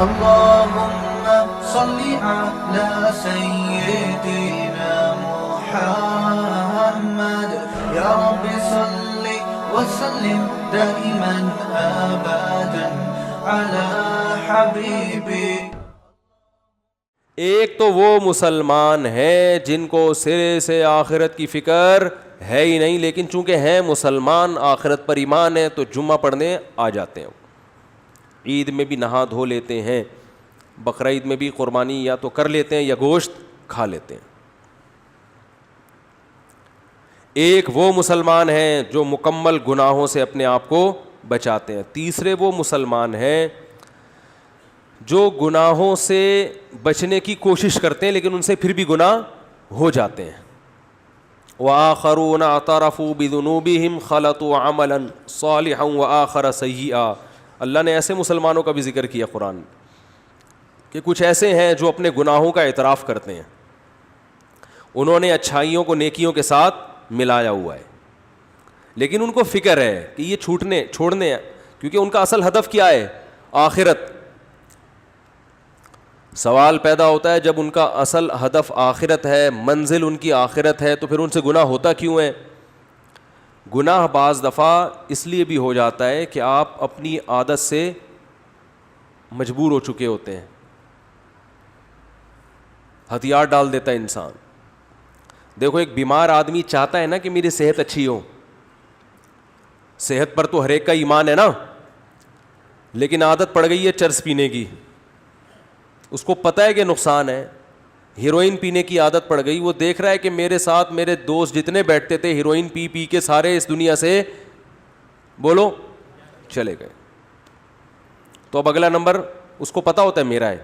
اللهم صل على سيدنا محمد يا رب صل وسلم دائما ابدا على حبيبي. ایک تو وہ مسلمان ہیں جن کو سرے سے آخرت کی فکر ہے ہی نہیں، لیکن چونکہ ہیں مسلمان، آخرت پر ایمان ہے، تو جمعہ پڑھنے آ جاتے ہیں، عید میں بھی نہا دھو لیتے ہیں، بقرعید میں بھی قربانی یا تو کر لیتے ہیں یا گوشت کھا لیتے ہیں. ایک وہ مسلمان ہیں جو مکمل گناہوں سے اپنے آپ کو بچاتے ہیں. تیسرے وہ مسلمان ہیں جو گناہوں سے بچنے کی کوشش کرتے ہیں لیکن ان سے پھر بھی گناہ ہو جاتے ہیں. وآخرون اعترفوا بذنوبہم خلطوا عملا صالحا وآخر سیئا. اللہ نے ایسے مسلمانوں کا بھی ذکر کیا قرآن کہ کچھ ایسے ہیں جو اپنے گناہوں کا اعتراف کرتے ہیں، انہوں نے اچھائیوں کو نیکیوں کے ساتھ ملایا ہوا ہے، لیکن ان کو فکر ہے کہ یہ چھوڑنے ہیں، کیونکہ ان کا اصل ہدف کیا ہے؟ آخرت. سوال پیدا ہوتا ہے جب ان کا اصل ہدف آخرت ہے، منزل ان کی آخرت ہے، تو پھر ان سے گناہ ہوتا کیوں ہے؟ گناہ بعض دفعہ اس لیے بھی ہو جاتا ہے کہ آپ اپنی عادت سے مجبور ہو چکے ہوتے ہیں، ہتھیار ڈال دیتا ہے انسان. دیکھو ایک بیمار آدمی چاہتا ہے نا کہ میری صحت اچھی ہو، صحت پر تو ہر ایک کا ایمان ہے نا، لیکن عادت پڑ گئی ہے چرس پینے کی، اس کو پتہ ہے کہ نقصان ہے. ہیروئن پینے کی عادت پڑ گئی، وہ دیکھ رہا ہے کہ میرے ساتھ میرے دوست جتنے بیٹھتے تھے ہیروئن پی پی کے سارے اس دنیا سے بولو چلے گئے. تو اب اگلا نمبر اس کو پتہ ہوتا ہے میرا ہے،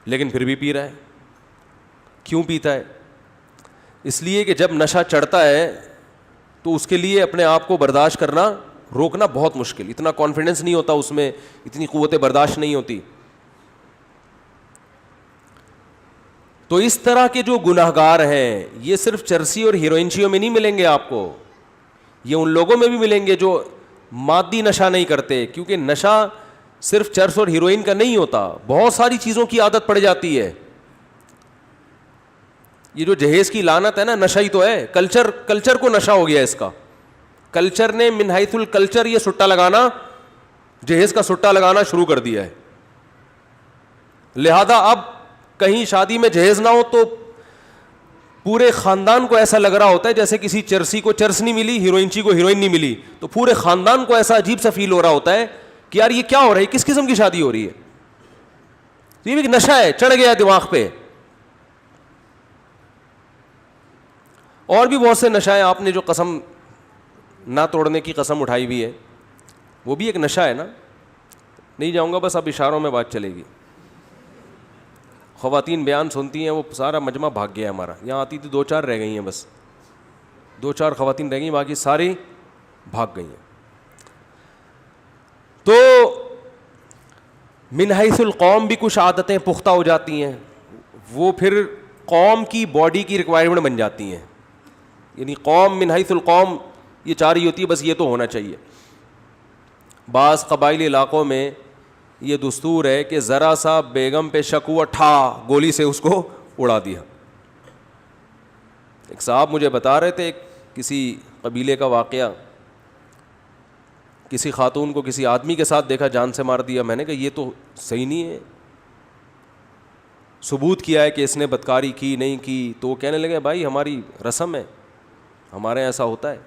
لیکن پھر بھی پی رہا ہے. کیوں پیتا ہے؟ اس لیے کہ جب نشہ چڑھتا ہے تو اس کے لیے اپنے آپ کو برداشت کرنا، روکنا بہت مشکل، اتنا کانفیڈنس نہیں ہوتا اس میں، اتنی قوت برداشت نہیں ہوتی. تو اس طرح کے جو گناہگار ہیں یہ صرف چرسی اور ہیروئنچیوں میں نہیں ملیں گے آپ کو، یہ ان لوگوں میں بھی ملیں گے جو مادی نشہ نہیں کرتے، کیونکہ نشہ صرف چرس اور ہیروئن کا نہیں ہوتا، بہت ساری چیزوں کی عادت پڑ جاتی ہے. یہ جو جہیز کی لعنت ہے نا، نشہ ہی تو ہے. کلچر کو نشہ ہو گیا اس کا. کلچر نے من حیث الکلچر یہ سٹا لگانا، جہیز کا سٹا لگانا شروع کر دیا ہے. لہذا اب کہیں شادی میں جہیز نہ ہو تو پورے خاندان کو ایسا لگ رہا ہوتا ہے جیسے کسی چرسی کو چرس نہیں ملی، ہیروئنچی کو ہیروئن نہیں ملی، تو پورے خاندان کو ایسا عجیب سا فیل ہو رہا ہوتا ہے کہ یار یہ کیا ہو رہا ہے، کس قسم کی شادی ہو رہی ہے. یہ بھی نشہ ہے، چڑھ گیا دماغ پہ. اور بھی بہت سے نشہ ہیں، آپ نے جو قسم نہ توڑنے کی قسم اٹھائی ہوئی ہے وہ بھی ایک نشہ ہے نا. نہیں جاؤں گا، بس اب اشاروں میں بات چلے گی. خواتین بیان سنتی ہیں، وہ سارا مجمع بھاگ گیا ہے ہمارا. یہاں آتی تھی 2-4 رہ گئی ہیں، بس 2-4 خواتین رہ گئی، باقی ساری بھاگ گئی ہیں. تو من حیث القوم بھی کچھ عادتیں پختہ ہو جاتی ہیں، وہ پھر قوم کی باڈی کی ریکوائرمنٹ بن جاتی ہیں. یعنی قوم من حیث القوم یہ چاہ رہی ہوتی ہے بس یہ تو ہونا چاہیے. بعض قبائلی علاقوں میں یہ دستور ہے کہ ذرا سا بیگم پہ شک ہوا، ٹھا گولی سے اس کو اڑا دیا. ایک صاحب مجھے بتا رہے تھے کسی قبیلے کا واقعہ، کسی خاتون کو کسی آدمی کے ساتھ دیکھا، جان سے مار دیا. میں نے کہا یہ تو صحیح نہیں ہے، ثبوت کیا ہے کہ اس نے بدکاری کی نہیں کی. تو وہ کہنے لگے بھائی ہماری رسم ہے، ہمارے یہاں ایسا ہوتا ہے.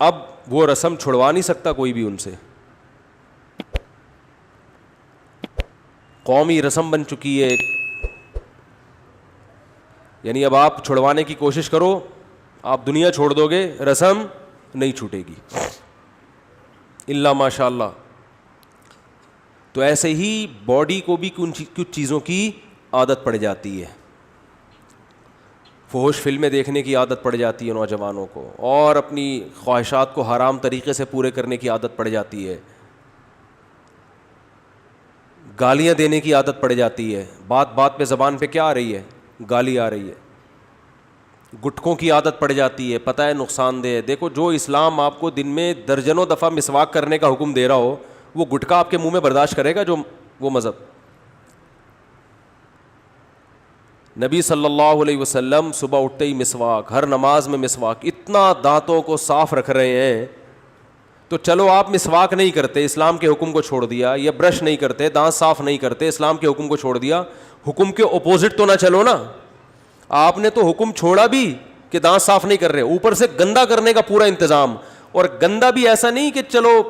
اب وہ رسم چھڑوا نہیں سکتا کوئی بھی ان سے، قومی رسم بن چکی ہے. یعنی اب آپ چھڑوانے کی کوشش کرو، آپ دنیا چھوڑ دو گے، رسم نہیں چھوٹے گی الا ماشاء اللہ. تو ایسے ہی باڈی کو بھی کچھ چیزوں کی عادت پڑ جاتی ہے. فحش فلمیں دیکھنے کی عادت پڑ جاتی ہے نوجوانوں کو، اور اپنی خواہشات کو حرام طریقے سے پورے کرنے کی عادت پڑ جاتی ہے. گالیاں دینے کی عادت پڑ جاتی ہے. بات بات پہ زبان پہ کیا آ رہی ہے؟ گالی آ رہی ہے. گٹکوں کی عادت پڑ جاتی ہے, پتہ ہے نقصان دہ ہے. دیکھو جو اسلام آپ کو دن میں درجنوں دفعہ مسواک کرنے کا حکم دے رہا ہو, وہ گٹکا آپ کے منہ میں برداشت کرے گا جو وہ مذہب؟ نبی صلی اللہ علیہ وسلم صبح اٹھتے ہی مسواک, ہر نماز میں مسواک, اتنا دانتوں کو صاف رکھ رہے ہیں. تو چلو آپ مسواک نہیں کرتے, اسلام کے حکم کو چھوڑ دیا, یا برش نہیں کرتے, دانت صاف نہیں کرتے, اسلام کے حکم کو چھوڑ دیا, حکم کے اپوزٹ تو نہ چلو نا. آپ نے تو حکم چھوڑا بھی کہ دانت صاف نہیں کر رہے, اوپر سے گندا کرنے کا پورا انتظام. اور گندا بھی ایسا نہیں کہ چلو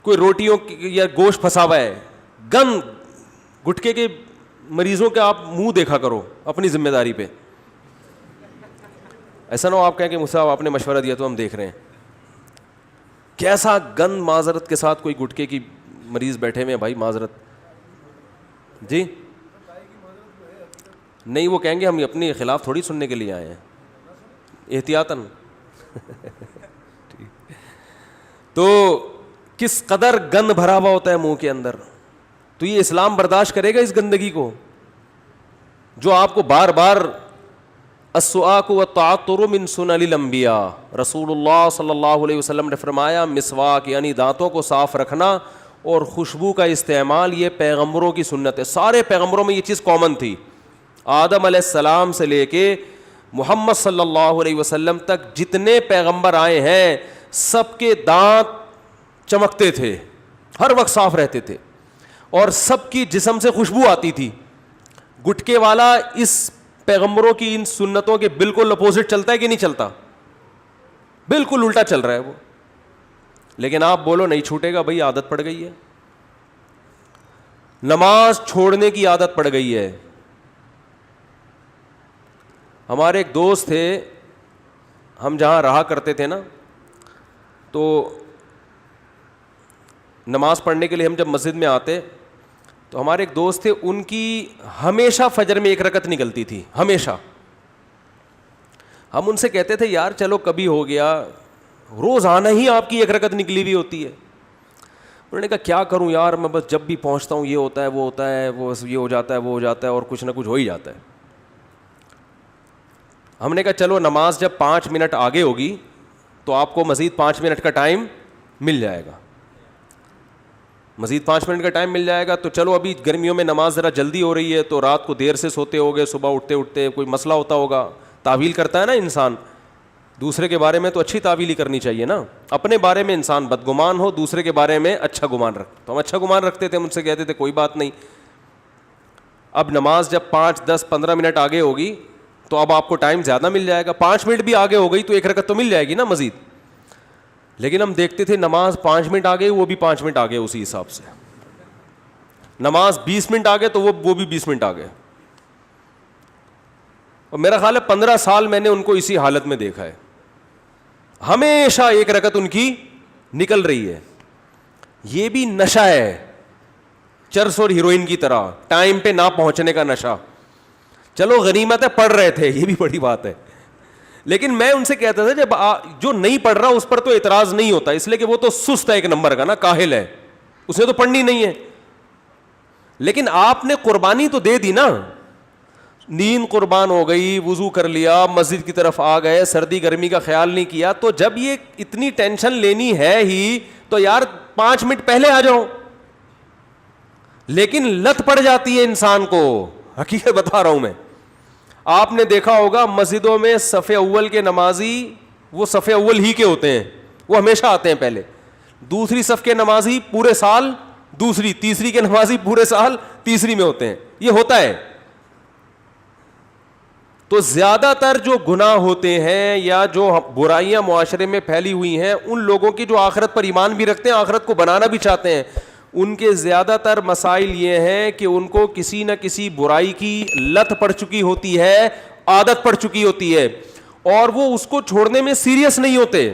کوئی روٹیوں یا گوشت پھنسا ہوا ہے, گند گٹکے کے مریضوں کے آپ منہ دیکھا کرو اپنی ذمہ داری پہ. ایسا نہ ہو آپ کہیں کہ مصعب آپ نے مشورہ دیا تو ہم دیکھ رہے ہیں. کیسا گند معذرت کے ساتھ کوئی گٹکے کی مریض بیٹھے ہوئے ہیں بھائی, معذرت جی نہیں, وہ کہیں گے ہم اپنے خلاف تھوڑی سننے کے لیے آئے ہیں, احتیاطاً. تو کس قدر گند بھرا ہوا ہوتا ہے منہ کے اندر, تو یہ اسلام برداشت کرے گا اس گندگی کو جو آپ کو بار بار السواک والتعطر من سنن الانبیاء, رسول اللہ صلی اللہ علیہ وسلم نے فرمایا مسواک یعنی دانتوں کو صاف رکھنا اور خوشبو کا استعمال یہ پیغمبروں کی سنت ہے. سارے پیغمبروں میں یہ چیز کامن تھی. آدم علیہ السلام سے لے کے محمد صلی اللہ علیہ وسلم تک جتنے پیغمبر آئے ہیں سب کے دانت چمکتے تھے, ہر وقت صاف رہتے تھے, اور سب کی جسم سے خوشبو آتی تھی. گٹکے والا اس پیغمبروں کی ان سنتوں کے بالکل اپوزٹ چلتا ہے کہ نہیں چلتا؟ بالکل الٹا چل رہا ہے وہ. لیکن آپ بولو نہیں چھوٹے گا بھائی, عادت پڑ گئی ہے, نماز چھوڑنے کی عادت پڑ گئی ہے. ہمارے ایک دوست تھے, ہم جہاں رہا کرتے تھے نا, تو نماز پڑھنے کے لیے ہم جب مسجد میں آتے تو ہمارے ایک دوست تھے, ان کی ہمیشہ فجر میں ایک رکعت نکلتی تھی, ہمیشہ. ہم ان سے کہتے تھے یار چلو کبھی ہو گیا, روزانہ ہی آپ کی ایک رکعت نکلی ہوئی ہوتی ہے. انہوں نے کہا کیا کروں یار, میں بس جب بھی پہنچتا ہوں یہ ہوتا ہے وہ ہوتا ہے, وہ یہ ہو جاتا ہے وہ ہو جاتا ہے, اور کچھ نہ کچھ ہو ہی جاتا ہے. ہم نے کہا چلو نماز جب 5 منٹ آگے ہوگی تو آپ کو مزید 5 منٹ کا ٹائم مل جائے گا, مزید 5 منٹ کا ٹائم مل جائے گا. تو چلو ابھی گرمیوں میں نماز ذرا جلدی ہو رہی ہے تو رات کو دیر سے سوتے ہوگے, صبح اٹھتے اٹھتے کوئی مسئلہ ہوتا ہوگا. تعویل کرتا ہے نا انسان, دوسرے کے بارے میں تو اچھی تعویل ہی کرنی چاہیے نا. اپنے بارے میں انسان بدگمان ہو, دوسرے کے بارے میں اچھا گمان رکھ. تو ہم اچھا گمان رکھتے تھے, مجھ سے کہتے تھے کوئی بات نہیں. اب نماز جب 5, 10, 15 منٹ آگے ہوگی تو اب آپ کو ٹائم زیادہ مل جائے گا. 5 منٹ بھی آگے ہو گئی تو ایک رکعت تو مل جائے گی نا مزید. لیکن ہم دیکھتے تھے نماز 5 منٹ آگے, وہ بھی 5 منٹ آگے اسی حساب سے. نماز 20 منٹ آگے تو وہ بھی 20 منٹ آگے. اور میرا خیال ہے 15 سال میں نے ان کو اسی حالت میں دیکھا ہے, ہمیشہ ایک رکعت ان کی نکل رہی ہے. یہ بھی نشہ ہے, چرس اور ہیروئن کی طرح, ٹائم پہ نہ پہنچنے کا نشہ. چلو غنیمت ہے پڑھ رہے تھے, یہ بھی بڑی بات ہے. لیکن میں ان سے کہتا تھا جب جو نہیں پڑھ رہا اس پر تو اعتراض نہیں ہوتا, اس لیے کہ وہ تو سست ہے ایک نمبر کا نا, کاہل ہے, اس نے تو پڑھنی نہیں ہے. لیکن آپ نے قربانی تو دے دی نا, نیند قربان ہو گئی, وضو کر لیا, مسجد کی طرف آ گئے, سردی گرمی کا خیال نہیں کیا. تو جب یہ اتنی ٹینشن لینی ہے ہی تو یار 5 منٹ پہلے آ جاؤ. لیکن لت پڑ جاتی ہے انسان کو, حقیقت بتا رہا ہوں میں. آپ نے دیکھا ہوگا مسجدوں میں صف اول کے نمازی وہ صف اول ہی کے ہوتے ہیں, وہ ہمیشہ آتے ہیں پہلے. دوسری صف کے نمازی پورے سال دوسری, تیسری کے نمازی پورے سال تیسری میں ہوتے ہیں. یہ ہوتا ہے. تو زیادہ تر جو گناہ ہوتے ہیں یا جو برائیاں معاشرے میں پھیلی ہوئی ہیں, ان لوگوں کی جو آخرت پر ایمان بھی رکھتے ہیں, آخرت کو بنانا بھی چاہتے ہیں, ان کے زیادہ تر مسائل یہ ہیں کہ ان کو کسی نہ کسی برائی کی لت پڑ چکی ہوتی ہے, عادت پڑ چکی ہوتی ہے, اور وہ اس کو چھوڑنے میں سیریس نہیں ہوتے,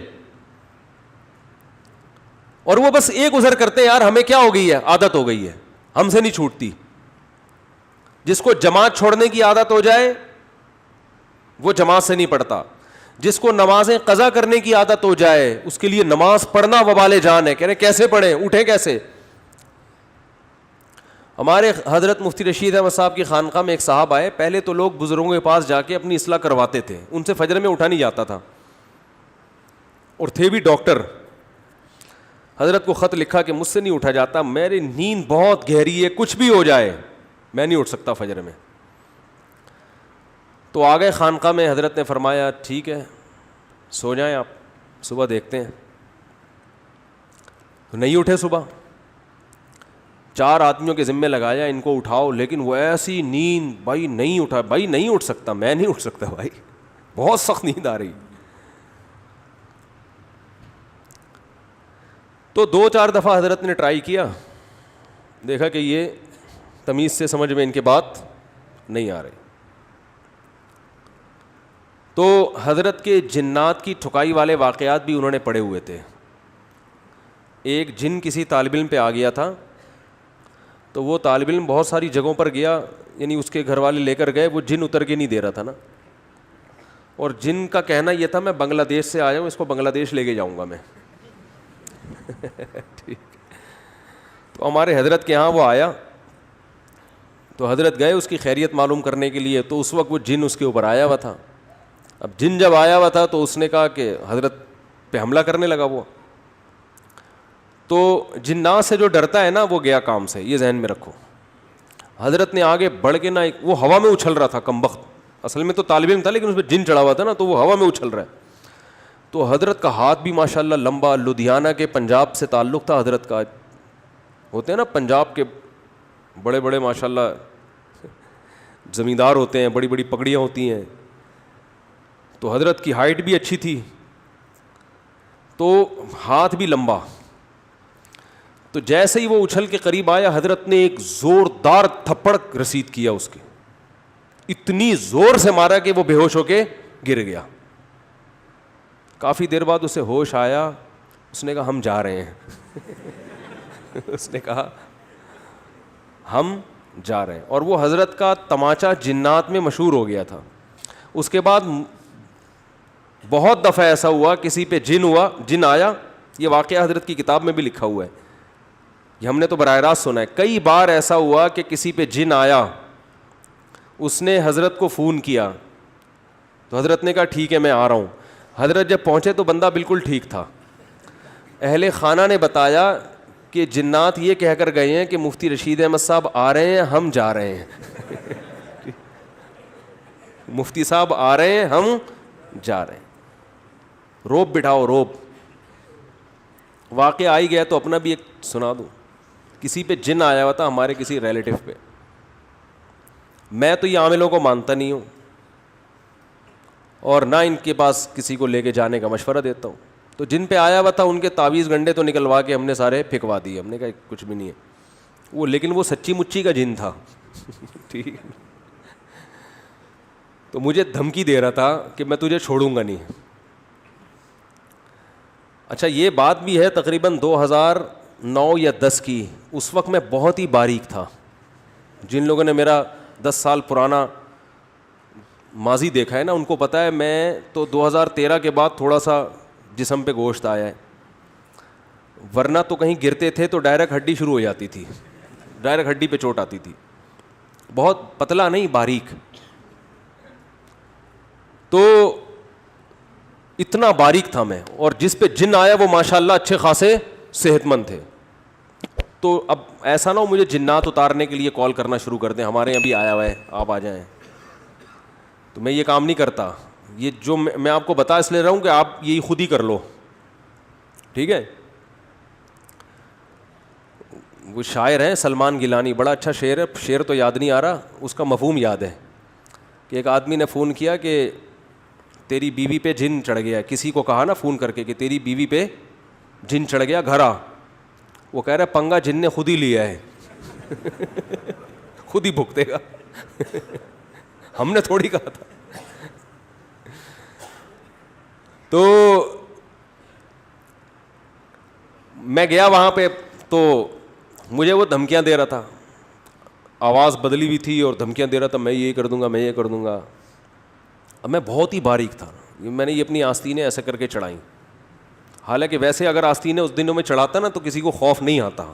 اور وہ بس ایک گزر کرتے ہیں یار ہمیں کیا ہو گئی ہے, عادت ہو گئی ہے, ہم سے نہیں چھوٹتی. جس کو جماعت چھوڑنے کی عادت ہو جائے وہ جماعت سے نہیں پڑھتا. جس کو نمازیں قضا کرنے کی عادت ہو جائے اس کے لیے نماز پڑھنا وبال جان ہے. کہہ رہے کیسے پڑھیں, اٹھیں کیسے. ہمارے حضرت مفتی رشید احمد صاحب کی خانقاہ میں ایک صاحب آئے. پہلے تو لوگ بزرگوں کے پاس جا کے اپنی اصلاح کرواتے تھے, ان سے فجر میں اٹھا نہیں جاتا تھا, اور تھے بھی ڈاکٹر. حضرت کو خط لکھا کہ مجھ سے نہیں اٹھا جاتا, میری نیند بہت گہری ہے, کچھ بھی ہو جائے میں نہیں اٹھ سکتا فجر میں. تو آ گئے خانقاہ میں. حضرت نے فرمایا ٹھیک ہے سو جائیں آپ, صبح دیکھتے ہیں. تو نہیں اٹھے صبح. 4 آدمیوں کے ذمے لگایا ان کو اٹھاؤ, لیکن وہ ایسی نیند, بھائی نہیں اٹھا, بھائی نہیں اٹھ سکتا, میں نہیں اٹھ سکتا بھائی, بہت سخت نیند آ رہی. تو 2-4 دفعہ حضرت نے ٹرائی کیا, دیکھا کہ یہ تمیز سے سمجھ میں ان کے بات نہیں آ رہی. تو حضرت کے جنات کی ٹھکائی والے واقعات بھی انہوں نے پڑھے ہوئے تھے. ایک جن کسی طالب علم پہ آ گیا تھا, تو وہ طالب علم بہت ساری جگہوں پر گیا, یعنی اس کے گھر والے لے کر گئے, وہ جن اتر کے نہیں دے رہا تھا نا, اور جن کا کہنا یہ تھا میں بنگلہ دیش سے آیا ہوں, اس کو بنگلہ دیش لے کے جاؤں گا میں. ٹھیک. تو ہمارے حضرت کے ہاں وہ آیا, تو حضرت گئے اس کی خیریت معلوم کرنے کے لیے. تو اس وقت وہ جن اس کے اوپر آیا ہوا تھا. اب جن جب آیا ہوا تھا تو اس نے کہا کہ حضرت پہ حملہ کرنے لگا وہ. تو جنات سے جو ڈرتا ہے نا وہ گیا کام سے, یہ ذہن میں رکھو. حضرت نے آگے بڑھ کے نا, وہ ہوا میں اچھل رہا تھا کمبخت, اصل میں تو طالب علم تھا لیکن اس پہ جن چڑھا ہوا تھا نا, تو وہ ہوا میں اچھل رہا ہے. تو حضرت کا ہاتھ بھی ماشاءاللہ لمبا, لدھیانہ کے پنجاب سے تعلق تھا حضرت کا. ہوتے ہیں نا پنجاب کے بڑے بڑے ماشاءاللہ زمیندار ہوتے ہیں, بڑی بڑی پگڑیاں ہوتی ہیں. تو حضرت کی ہائٹ بھی اچھی تھی, تو ہاتھ بھی لمبا. تو جیسے ہی وہ اچھل کے قریب آیا, حضرت نے ایک زوردار تھپڑ رسید کیا اس کے, اتنی زور سے مارا کہ وہ بے ہوش ہو کے گر گیا. کافی دیر بعد اسے ہوش آیا, اس نے کہا ہم جا رہے ہیں. اس نے کہا ہم جا رہے ہیں. اور وہ حضرت کا تماچا جنات میں مشہور ہو گیا تھا. اس کے بعد بہت دفعہ ایسا ہوا کسی پہ جن آیا. یہ واقعہ حضرت کی کتاب میں بھی لکھا ہوا ہے, یہ ہم نے تو براہ راست سنا ہے. کئی بار ایسا ہوا کہ کسی پہ جن آیا, اس نے حضرت کو فون کیا, تو حضرت نے کہا ٹھیک ہے میں آ رہا ہوں. حضرت جب پہنچے تو بندہ بالکل ٹھیک تھا. اہل خانہ نے بتایا کہ جنات یہ کہہ کر گئے ہیں کہ مفتی رشید احمد صاحب آ رہے ہیں, ہم جا رہے ہیں. مفتی صاحب آ رہے ہیں, ہم جا رہے ہیں. روب بٹھاؤ, روب. واقعہ آئی گیا تو اپنا بھی ایک سنا دوں. کسی پہ جن آیا ہوا تھا ہمارے کسی ریلیٹو پہ. میں تو یہ عاملوں کو مانتا نہیں ہوں, اور نہ ان کے پاس کسی کو لے کے جانے کا مشورہ دیتا ہوں. تو جن پہ آیا ہوا تھا ان کے تعویذ گنڈے تو نکلوا کے ہم نے سارے پھینکوا دیے. ہم نے کہا کچھ بھی نہیں ہے وہ, لیکن وہ سچی مچی کا جن تھا. ٹھیک. تو مجھے دھمکی دے رہا تھا کہ میں تجھے چھوڑوں گا نہیں. اچھا یہ بات بھی ہے تقریباً 2009 یا 10 کی. اس وقت میں بہت ہی باریک تھا. جن لوگوں نے میرا 10 سال پرانا ماضی دیکھا ہے نا, ان کو پتہ ہے میں تو 2013 کے بعد تھوڑا سا جسم پہ گوشت آیا ہے, ورنہ تو کہیں گرتے تھے تو ڈائریکٹ ہڈی شروع ہو جاتی تھی, ڈائریکٹ ہڈی پہ چوٹ آتی تھی. بہت پتلا نہیں, باریک. تو اتنا باریک تھا میں, اور جس پہ جن آیا وہ ماشاءاللہ اچھے خاصے صحت مند تھے. تو اب ایسا نہ ہو مجھے جنات اتارنے کے لیے کال کرنا شروع کر دیں, ہمارے یہاں بھی آیا ہوا ہے آپ آ جائیں. تو میں یہ کام نہیں کرتا. یہ جو میں آپ کو بتا اس لیے رہا ہوں کہ آپ یہی خود ہی کر لو, ٹھیک ہے. وہ شاعر ہیں سلمان گیلانی, بڑا اچھا شعر ہے, شعر تو یاد نہیں آ رہا, اس کا مفہوم یاد ہے. کہ ایک آدمی نے فون کیا کہ تیری بیوی پہ جن چڑھ گیا. کسی کو کہا نا فون کر کے کہ تیری بیوی پہ جن چڑھ گیا, گھر آ. وہ کہہ رہا ہے پنگا جن نے خود ہی لیا ہے, خود ہی بھگتے گا, ہم نے تھوڑی کہا تھا. تو میں گیا وہاں پہ, تو مجھے وہ دھمکیاں دے رہا تھا, آواز بدلی ہوئی تھی اور دھمکیاں دے رہا تھا, میں یہ کر دوں گا, میں یہ کر دوں گا. اب میں بہت ہی باریک تھا, میں نے یہ اپنی آستینیں ایسے کر کے چڑھائیں. حالانکہ ویسے اگر آستینیں اس دنوں میں چڑھاتا نا تو کسی کو خوف نہیں آتا,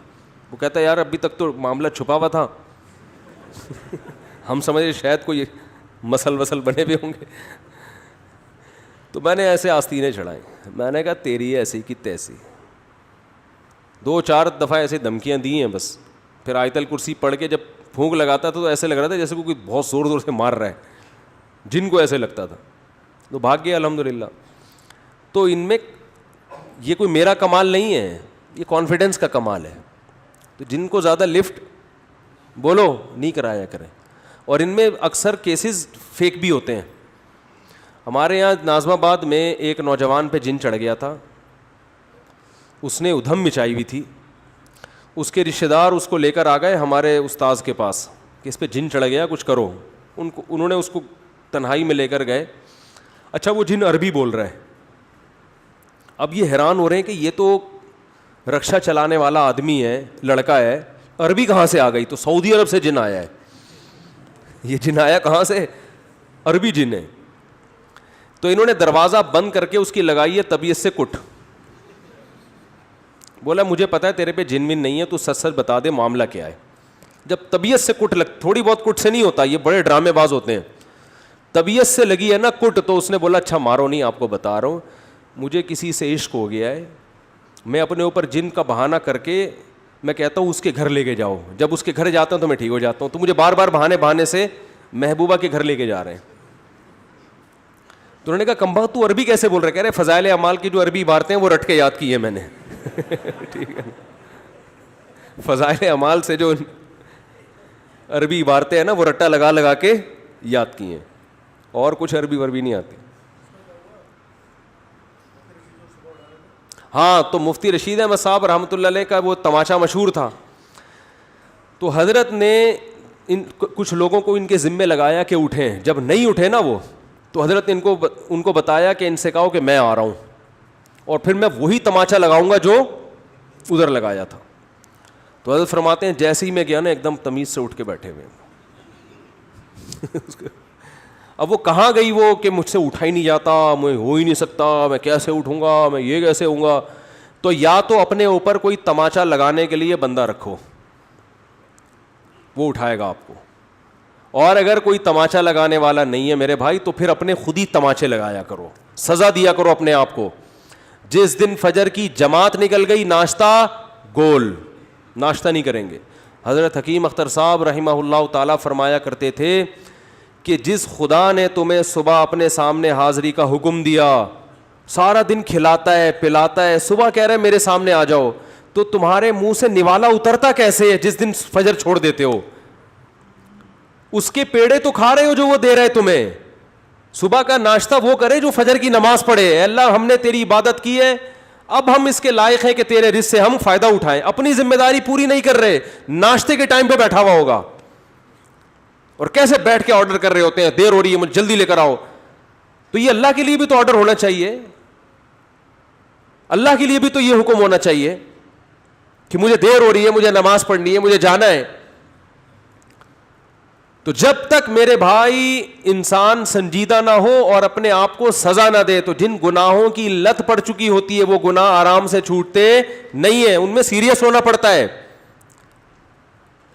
وہ کہتا ہے یار ابھی تک تو معاملہ چھپا ہوا تھا ہم سمجھے شاید کوئی مسل وسل بنے ہوئے ہوں گے. تو میں نے ایسے آستینیں چڑھائیں. میں نے کہا تیری ایسی کی تیسی. 2-4 دفعہ ایسے دھمکیاں دی ہیں بس. پھر آیت الکرسی پڑھ کے جب پھونک لگاتا تو ایسے لگ رہا تھا جیسے کوئی بہت زور زور سے مار رہا ہے, جن کو ایسے لگتا تھا. تو بھاگ گیا الحمدللہ. تو ان میں یہ کوئی میرا کمال نہیں ہے, یہ کانفیڈنس کا کمال ہے. تو جن کو زیادہ لفٹ بولو نہیں کرایا کریں. اور ان میں اکثر کیسز فیک بھی ہوتے ہیں. ہمارے یہاں ناظم آباد میں ایک نوجوان پہ جن چڑھ گیا تھا, اس نے ادھم مچائی ہوئی تھی. اس کے رشتہ دار اس کو لے کر آ گئے ہمارے استاذ کے پاس کہ اس پہ جن چڑھ گیا کچھ کرو. انہوں نے اس کو تنہائی میں لے کر گئے. اچھا وہ جن عربی بول رہا ہے. اب یہ حیران ہو رہے ہیں کہ یہ تو رکشا چلانے والا آدمی ہے, لڑکا ہے, عربی کہاں سے آ گئی؟ تو سعودی عرب سے جن آیا ہے. یہ جن آیا کہاں سے؟ عربی جن ہے. تو انہوں نے دروازہ بند کر کے اس کی لگائی ہے طبیعت سے کٹ. بولا مجھے پتا ہے تیرے پہ جن ون نہیں ہے, تو سچ سچ بتا دے معاملہ کیا ہے. جب طبیعت سے کٹ تھوڑی بہت کٹ سے نہیں ہوتا, یہ بڑے ڈرامے باز ہوتے ہیں. طبیعت سے لگی ہے نا کٹ, تو اس نے بولا اچھا مارو نہیں, آپ کو بتا رہا ہوں مجھے کسی سے عشق ہو گیا ہے, میں اپنے اوپر جن کا بہانہ کر کے میں کہتا ہوں اس کے گھر لے کے جاؤ. جب اس کے گھر جاتا ہوں تو میں ٹھیک ہو جاتا ہوں. تو مجھے بار بار بہانے سے محبوبہ کے گھر لے کے جا رہے ہیں. تو انہوں نے کہا کمبخت تو عربی کیسے بول رہے؟ کہہ رہے فضائل اعمال کی جو عربی عبارتیں ہیں وہ رٹ کے یاد کی ہے میں نے. ٹھیک ہے, فضائل اعمال سے جو عربی عبارتیں ہیں نا وہ رٹا لگا لگا کے یاد کی ہیں, اور کچھ عربی وربی نہیں آتی. ہاں تو مفتی رشید احمد صاحب رحمۃ اللہ علیہ کا وہ تماشا مشہور تھا. تو حضرت نے کچھ لوگوں کو ان کے ذمے لگایا کہ اٹھیں. جب نہیں اٹھے نا وہ, تو حضرت نے ان کو بتایا کہ ان سے کہو کہ میں آ رہا ہوں, اور پھر میں وہی تماچا لگاؤں گا جو ادھر لگایا تھا. تو حضرت فرماتے ہیں جیسے ہی میں گیا نا ایک دم تمیز سے اٹھ کے بیٹھے ہوئے. اب وہ کہاں گئی وہ کہ مجھ سے اٹھا ہی نہیں جاتا, میں ہو ہی نہیں سکتا, میں کیسے اٹھوں گا, میں یہ کیسے ہوں گا. تو یا تو اپنے اوپر کوئی تماچا لگانے کے لیے بندہ رکھو, وہ اٹھائے گا آپ کو. اور اگر کوئی تماچا لگانے والا نہیں ہے میرے بھائی, تو پھر اپنے خود ہی تماچے لگایا کرو, سزا دیا کرو اپنے آپ کو. جس دن فجر کی جماعت نکل گئی ناشتہ گول, ناشتہ نہیں کریں گے. حضرت حکیم اختر صاحب رحمہ اللہ تعالیٰ فرمایا کرتے تھے کہ جس خدا نے تمہیں صبح اپنے سامنے حاضری کا حکم دیا, سارا دن کھلاتا ہے پلاتا ہے, صبح کہہ رہے میرے سامنے آ جاؤ, تو تمہارے منہ سے نوالا اترتا کیسے ہے جس دن فجر چھوڑ دیتے ہو؟ اس کے پیڑے تو کھا رہے ہو جو وہ دے رہے تمہیں. صبح کا ناشتہ وہ کرے جو فجر کی نماز پڑھے. اے اللہ ہم نے تیری عبادت کی ہے, اب ہم اس کے لائق ہیں کہ تیرے رزق سے ہم فائدہ اٹھائیں. اپنی ذمہ داری پوری نہیں کر رہے, ناشتے کے ٹائم پہ بیٹھا ہوا ہوگا اور کیسے بیٹھ کے آرڈر کر رہے ہوتے ہیں, دیر ہو رہی ہے مجھے جلدی لے کر آؤ. تو یہ اللہ کے لیے بھی تو آرڈر ہونا چاہیے, اللہ کے لیے بھی تو یہ حکم ہونا چاہیے کہ مجھے دیر ہو رہی ہے, مجھے نماز پڑھنی ہے, مجھے جانا ہے. تو جب تک میرے بھائی انسان سنجیدہ نہ ہو اور اپنے آپ کو سزا نہ دے, تو جن گناہوں کی لت پڑ چکی ہوتی ہے وہ گناہ آرام سے چھوٹتے نہیں ہیں, ان میں سیریس ہونا پڑتا ہے,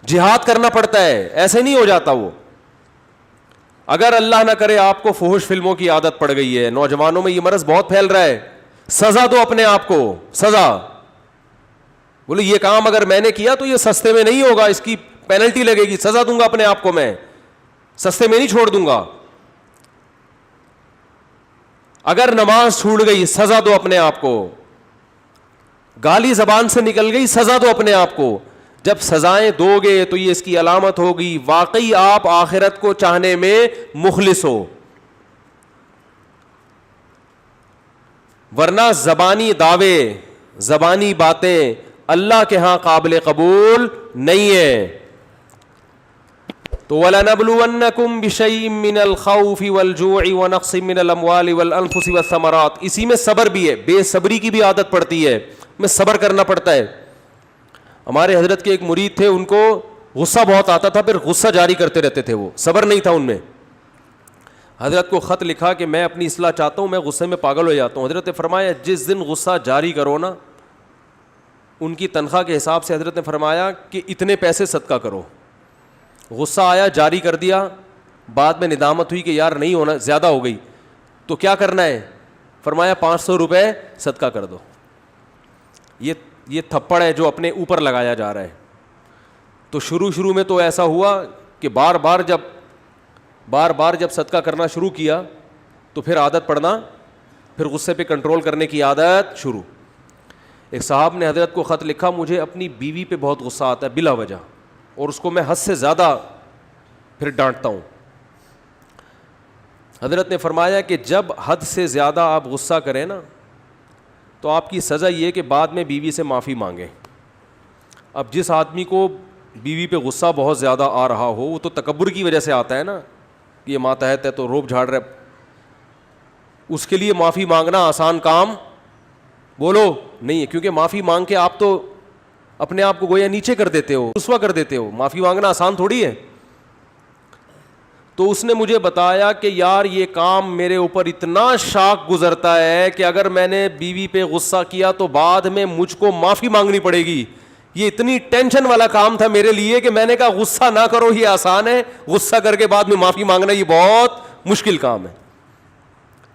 جہاد کرنا پڑتا ہے, ایسے نہیں ہو جاتا وہ. اگر اللہ نہ کرے آپ کو فحش فلموں کی عادت پڑ گئی ہے, نوجوانوں میں یہ مرض بہت پھیل رہا ہے, سزا دو اپنے آپ کو, سزا. بولے یہ کام اگر میں نے کیا تو یہ سستے میں نہیں ہوگا, اس کی پینلٹی لگے گی, سزا دوں گا اپنے آپ کو, میں سستے میں نہیں چھوڑ دوں گا. اگر نماز چھوٹ گئی سزا دو اپنے آپ کو, گالی زبان سے نکل گئی سزا دو اپنے آپ کو. جب سزائیں دو گے تو یہ اس کی علامت ہوگی واقعی آپ آخرت کو چاہنے میں مخلص ہو. ورنہ زبانی دعوے, زبانی باتیں اللہ کے ہاں قابل قبول نہیں ہے. تو وَلَنَبْلُوَنَّكُمْ بِشَيْءٍ مِّنَ الْخَوْفِ وَالْجُوعِ وَنَقْصٍ مِّنَ الْأَمْوَالِ وَالْأَنفُسِ وَالثَّمَرَاتِ. اسی میں صبر بھی ہے, بے صبری کی بھی عادت پڑتی ہے, میں صبر کرنا پڑتا ہے. ہمارے حضرت کے ایک مرید تھے, ان کو غصہ بہت آتا تھا, پھر غصہ جاری کرتے رہتے تھے, وہ صبر نہیں تھا ان میں. حضرت کو خط لکھا کہ میں اپنی اصلاح چاہتا ہوں, میں غصے میں پاگل ہو جاتا ہوں. حضرت نے فرمایا جس دن غصہ جاری کرو نا, ان کی تنخواہ کے حساب سے حضرت نے فرمایا کہ اتنے پیسے صدقہ کرو. غصہ آیا, جاری کر دیا, بعد میں ندامت ہوئی کہ یار نہیں ہونا, زیادہ ہو گئی, تو کیا کرنا ہے؟ فرمایا 500 روپے صدقہ کر دو. یہ تھپڑ ہے جو اپنے اوپر لگایا جا رہا ہے. تو شروع میں تو ایسا ہوا کہ بار بار جب صدقہ کرنا شروع کیا تو پھر عادت پڑنا, پھر غصے پہ کنٹرول کرنے کی عادت شروع. ایک صاحب نے حضرت کو خط لکھا, مجھے اپنی بیوی پہ بہت غصہ آتا ہے بلا وجہ, اور اس کو میں حد سے زیادہ پھر ڈانٹتا ہوں. حضرت نے فرمایا کہ جب حد سے زیادہ آپ غصہ کریں نا تو آپ کی سزا یہ کہ بعد میں بیوی سے معافی مانگیں. اب جس آدمی کو بیوی پہ غصہ بہت زیادہ آ رہا ہو, وہ تو تکبر کی وجہ سے آتا ہے نا, یہ ماتحت ہے تو روب جھاڑ رہا ہے, اس کے لیے معافی مانگنا آسان کام بولو نہیں ہے, کیونکہ معافی مانگ کے آپ تو اپنے آپ کو گویا نیچے کر دیتے ہو, رسوا کر دیتے ہو. معافی مانگنا آسان تھوڑی ہے. تو اس نے مجھے بتایا کہ یار یہ کام میرے اوپر اتنا شاق گزرتا ہے کہ اگر میں نے بیوی پہ غصہ کیا تو بعد میں مجھ کو معافی مانگنی پڑے گی. یہ اتنی ٹینشن والا کام تھا میرے لیے کہ میں نے کہا غصہ نہ کرو, یہ آسان ہے, غصہ کر کے بعد میں معافی مانگنا یہ بہت مشکل کام ہے.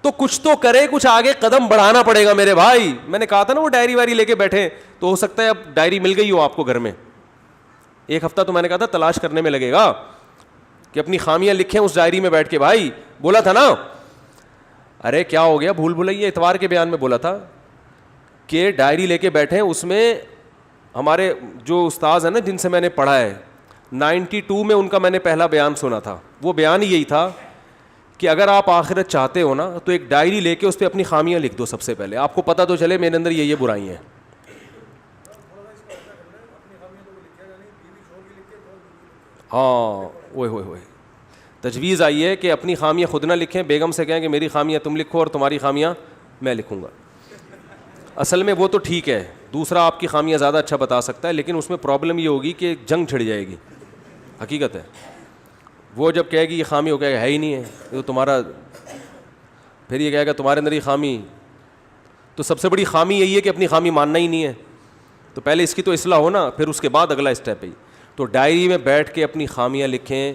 تو کچھ تو کرے, کچھ آگے قدم بڑھانا پڑے گا میرے بھائی. میں نے کہا تھا نا وہ ڈائری وائری لے کے بیٹھے, تو ہو سکتا ہے اب ڈائری مل گئی ہو آپ کو گھر میں. ایک ہفتہ تو میں نے کہا تھا تلاش کرنے میں لگے گا کہ اپنی خامیاں لکھیں اس ڈائری میں بیٹھ کے. بھائی بولا تھا نا, ارے کیا ہو گیا, بھول بھلائیے اتوار کے بیان میں بولا تھا کہ ڈائری لے کے بیٹھیں. اس میں ہمارے جو استاذ ہیں نا جن سے میں نے پڑھا ہے, 92 میں ان کا میں نے پہلا بیان سنا تھا. وہ بیان یہی تھا کہ اگر آپ آخرت چاہتے ہو نا تو ایک ڈائری لے کے اس پہ اپنی خامیاں لکھ دو. سب سے پہلے آپ کو پتہ تو چلے میرے اندر یہ برائی ہیں. ہاں ہوئے تجویز آئی ہے کہ اپنی خامیاں خود نہ لکھیں, بیگم سے کہیں کہ میری خامیاں تم لکھو اور تمہاری خامیاں میں لکھوں گا. اصل میں وہ تو ٹھیک ہے, دوسرا آپ کی خامیاں زیادہ اچھا بتا سکتا ہے, لیکن اس میں پرابلم یہ ہوگی کہ جنگ چھڑ جائے گی. حقیقت ہے, وہ جب کہے گی یہ خامی ہو, کہے گا ہے ہی نہیں ہے یہ تو تمہارا, پھر یہ کہے گا تمہارے اندر یہ خامی. تو سب سے بڑی خامی یہی ہے کہ اپنی خامی ماننا ہی نہیں ہے. تو پہلے اس کی تو اصلاح ہو نا, پھر اس کے بعد اگلا اسٹیپ ہے. تو ڈائری میں بیٹھ کے اپنی خامیاں لکھیں.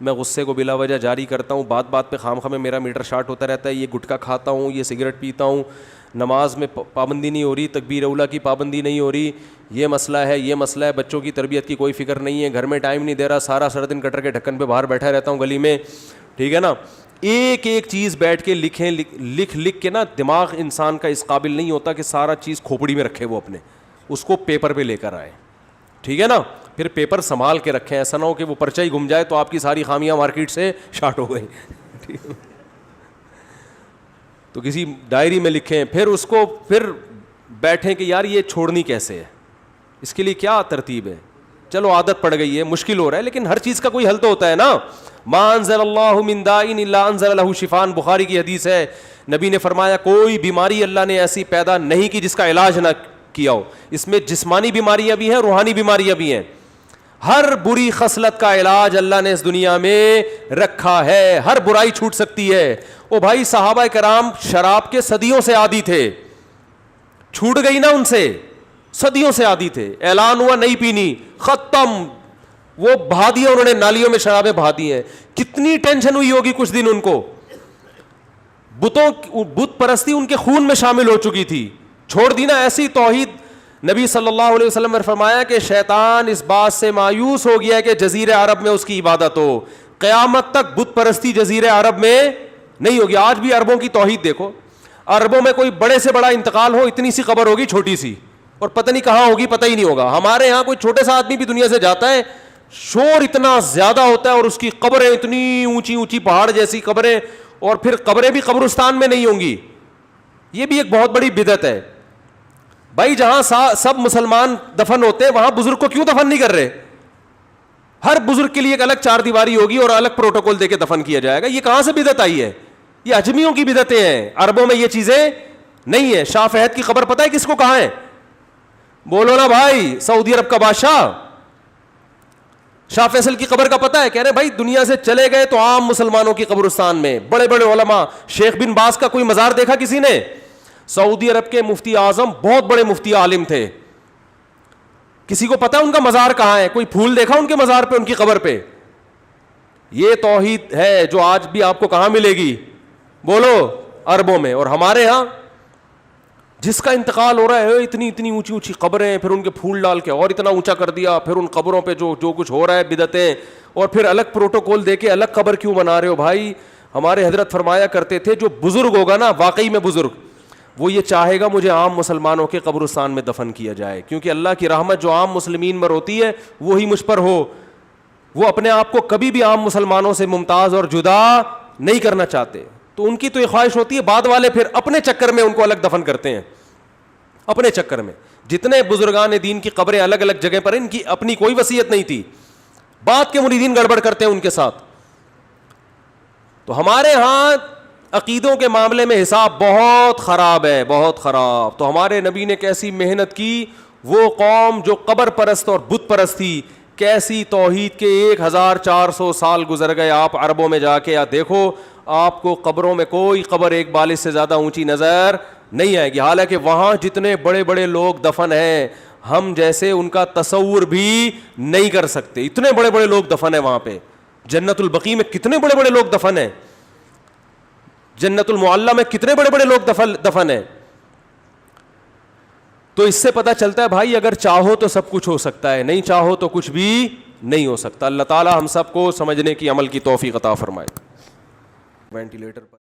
میں غصے کو بلا وجہ جاری کرتا ہوں, بات پہ خام میں میرا میٹر شارٹ ہوتا رہتا ہے. یہ گٹکا کھاتا ہوں, یہ سگریٹ پیتا ہوں, نماز میں پابندی نہیں ہو رہی, تکبیر اولیٰ کی پابندی نہیں ہو رہی, یہ مسئلہ ہے, بچوں کی تربیت کی کوئی فکر نہیں ہے, گھر میں ٹائم نہیں دے رہا, سارا دن کٹر کے ڈھکن پہ باہر بیٹھا رہتا ہوں گلی میں. ٹھیک ہے نا, ایک چیز بیٹھ کے لکھیں. لکھ کے نا دماغ انسان کا اس قابل نہیں ہوتا کہ سارا چیز کھوپڑی میں رکھے, وہ اپنے اس کو پیپر پہ لے کر آئے. ٹھیک ہے نا, پھر پیپر سنبھال کے رکھیں, ایسا نہ ہو کہ وہ پرچہ ہی گم جائے تو آپ کی ساری خامیاں مارکیٹ سے شارٹ ہو گئی. تو کسی ڈائری میں لکھیں, پھر اس کو پھر بیٹھیں کہ یار یہ چھوڑنی کیسے ہے, اس کے لیے کیا ترتیب ہے. چلو عادت پڑ گئی ہے, مشکل ہو رہا ہے, لیکن ہر چیز کا کوئی حل تو ہوتا ہے نا. ما انزل اللہ من داء الا انزل له شفاء, بخاری کی حدیث ہے. نبی نے فرمایا کوئی بیماری اللہ نے ایسی پیدا نہیں کی جس کا علاج نہ کیا ہو. اس میں جسمانی بیماریاں بھی ہیں, روحانی بیماریاں بھی ہیں. ہر بری خصلت کا علاج اللہ نے اس دنیا میں رکھا ہے, ہر برائی چھوٹ سکتی ہے. او بھائی صحابہ کرام شراب کے صدیوں سے عادی تھے, چھوٹ گئی نا ان سے, صدیوں سے عادی تھے, اعلان ہوا نہیں پینی, ختم, وہ بہا دیا انہوں نے, نالیوں میں شرابیں بہا دی ہیں. کتنی ٹینشن ہوئی ہوگی کچھ دن ان کو, بت پرستی ان کے خون میں شامل ہو چکی تھی, چھوڑ دی نا ایسی توحید. نبی صلی اللہ علیہ وسلم نے فرمایا کہ شیطان اس بات سے مایوس ہو گیا ہے کہ جزیرہ عرب میں اس کی عبادت ہو, قیامت تک بت پرستی جزیرہ عرب میں نہیں ہوگی. آج بھی عربوں کی توحید دیکھو, عربوں میں کوئی بڑے سے بڑا انتقال ہو, اتنی سی قبر ہوگی چھوٹی سی, اور پتہ نہیں کہاں ہوگی, پتہ ہی نہیں ہوگا. ہمارے یہاں کوئی چھوٹے سا آدمی بھی دنیا سے جاتا ہے, شور اتنا زیادہ ہوتا ہے, اور اس کی قبریں اتنی اونچی اونچی پہاڑ جیسی قبریں, اور پھر قبریں بھی قبرستان میں نہیں ہوں گی. یہ بھی ایک بہت بڑی بدعت ہے. بھائی جہاں سب مسلمان دفن ہوتے ہیں وہاں بزرگ کو کیوں دفن نہیں کر رہے؟ ہر بزرگ کے لیے ایک الگ چار دیواری ہوگی اور الگ پروٹوکول دے کے دفن کیا جائے گا. یہ کہاں سے بدعت آئی ہے؟ یہ اجمیوں کی بدعتیں ہیں, عربوں میں یہ چیزیں نہیں ہیں. شاہ فہد کی قبر پتہ ہے کس کو کہاں ہے؟ بولو نا بھائی, سعودی عرب کا بادشاہ شاہ فیصل کی قبر کا پتہ ہے؟ کہہ رہے بھائی دنیا سے چلے گئے تو عام مسلمانوں کی قبرستان میں, بڑے بڑے علماء, شیخ بن باز کا کوئی مزار دیکھا کسی نے؟ سعودی عرب کے مفتی اعظم بہت بڑے مفتی عالم تھے, کسی کو پتا ان کا مزار کہاں ہے؟ کوئی پھول دیکھا ان کے مزار پہ، ان کی قبر پہ؟ یہ توحید ہے جو آج بھی آپ کو کہاں ملے گی؟ بولو، عربوں میں. اور ہمارے ہاں جس کا انتقال ہو رہا ہے، اتنی اتنی اونچی اونچی قبریں، پھر ان کے پھول ڈال کے اور اتنا اونچا کر دیا، پھر ان قبروں پہ جو کچھ ہو رہا ہے بدعتیں، اور پھر الگ پروٹوکول دے کے الگ قبر کیوں بنا رہے ہو بھائی؟ ہمارے حضرت فرمایا کرتے تھے جو بزرگ ہوگا نا، واقعی میں بزرگ، وہ یہ چاہے گا مجھے عام مسلمانوں کے قبرستان میں دفن کیا جائے، کیونکہ اللہ کی رحمت جو عام مسلمین پر ہوتی ہے وہی مجھ پر ہو. وہ اپنے آپ کو کبھی بھی عام مسلمانوں سے ممتاز اور جدا نہیں کرنا چاہتے، تو ان کی تو یہ خواہش ہوتی ہے. بعد والے پھر اپنے چکر میں ان کو الگ دفن کرتے ہیں، اپنے چکر میں. جتنے بزرگان دین کی قبریں الگ الگ جگہ پر، ان کی اپنی کوئی وصیت نہیں تھی، بعد کے مریدین گڑبڑ کرتے ہیں ان کے ساتھ. تو ہمارے ہاں عقیدوں کے معاملے میں حساب بہت خراب ہے، بہت خراب. تو ہمارے نبی نے کیسی محنت کی، وہ قوم جو قبر پرست اور بت پرست تھی، کیسی توحید کے 1400 سال گزر گئے. آپ عربوں میں جا کے دیکھو، آپ کو قبروں میں کوئی قبر ایک بالش سے زیادہ اونچی نظر نہیں آئے گی. حالانکہ وہاں جتنے بڑے بڑے لوگ دفن ہیں، ہم جیسے ان کا تصور بھی نہیں کر سکتے. اتنے بڑے بڑے لوگ دفن ہیں وہاں پہ. جنت البقیع میں کتنے بڑے بڑے لوگ دفن ہیں، جنت المعلی میں کتنے بڑے بڑے لوگ دفن ہیں. تو اس سے پتہ چلتا ہے بھائی اگر چاہو تو سب کچھ ہو سکتا ہے، نہیں چاہو تو کچھ بھی نہیں ہو سکتا. اللہ تعالی ہم سب کو سمجھنے کی، عمل کی توفیق عطا فرمائے. وینٹیلیٹر پر